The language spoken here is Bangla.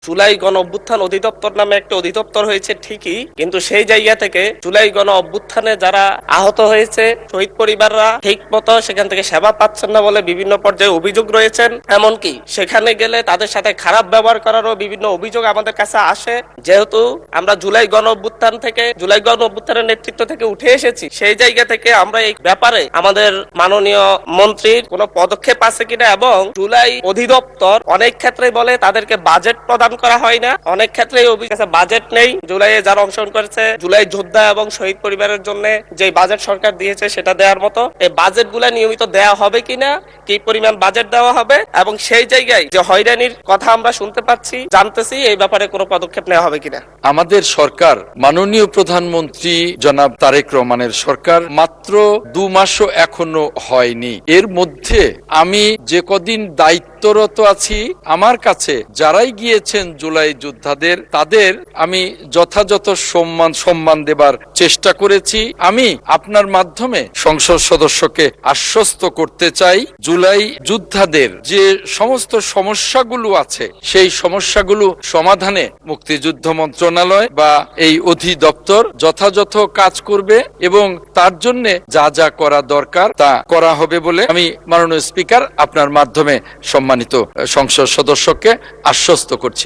জুলাই গণ অভ্যুত্থান অধিদপ্তর নামে একটা অধিদপ্তর হয়েছে ঠিকই, কিন্তু সেই জায়গা থেকে জুলাই গণ অভ্যুত্থানে যারা আহত হয়েছে শহীদ পরিবাররা ঠিক মতো সেখান থেকে সেবা পাচ্ছেন না বলে বিভিন্ন পর্যায়ে অভিযোগ রয়েছেন। এমনকি সেখানে গেলে তাদের সাথে খারাপ ব্যবহার করারও বিভিন্ন অভিযোগ আমাদের কাছে আসে। যেহেতু আমরা জুলাই গণ অভ্যুত্থানের নেতৃত্ব থেকে উঠে এসেছি, সেই জায়গা থেকে আমরা এই ব্যাপারে আমাদের মাননীয় মন্ত্রীর কোনো পদক্ষেপ আছে কিনা, এবং জুলাই অধিদপ্তর অনেক ক্ষেত্রে বলে তাদেরকে বাজেট প্রদান করা হয় না, অনেক ক্ষেত্রে বাজেট নেই। জুলাইয়ে যারা অংশগ্রহণ করেছে জুলাই যোদ্ধা এবং শহীদ পরিবারের জন্য যে বাজেট সরকার দিয়েছে সেটা দেওয়ার মতো এই বাজেট গুলা নিয়মিত দেওয়া হবে কিনা, কি পরিমাণ বাজেট দেওয়া হবে, এবং সেই জায়গায় যে হয়রানির কথা আমরা শুনতে পাচ্ছি জানতেছি এই ব্যাপারে কোনো পদক্ষেপ নেওয়া হবে কিনা। আমাদের সরকার, মাননীয় প্রধানমন্ত্রী জনাব তারেক রহমানের সরকার মাত্র 2 মাসও এখনো হয়নি। এর মধ্যে আমি যে কদিন দায়িত্বরত আছি, আমার কাছে যারাই গিয়েছেন জুলাই যোদ্ধাদের, তাদের আমি যথাযথ সম্মান দেবার চেষ্টা করেছি। আমি আপনার মাধ্যমে সংসদ সদস্যকে আশ্বস্ত করতে চাই, জুলাই যোদ্ধাদের যে সমস্ত সমস্যাগুলো আছে সেই সমস্যাগুলো সমাধানে মুক্তিযুদ্ধ মন্ত্রণালয় বা এই অধিদপ্তর যথাযথ কাজ করবে এবং তার জন্য যা যা করা দরকার তা করা হবে বলে আমি মাননীয় স্পিকার আপনার মাধ্যমে সম্মানিত সংসদ সদস্যকে আশ্বস্ত করছি।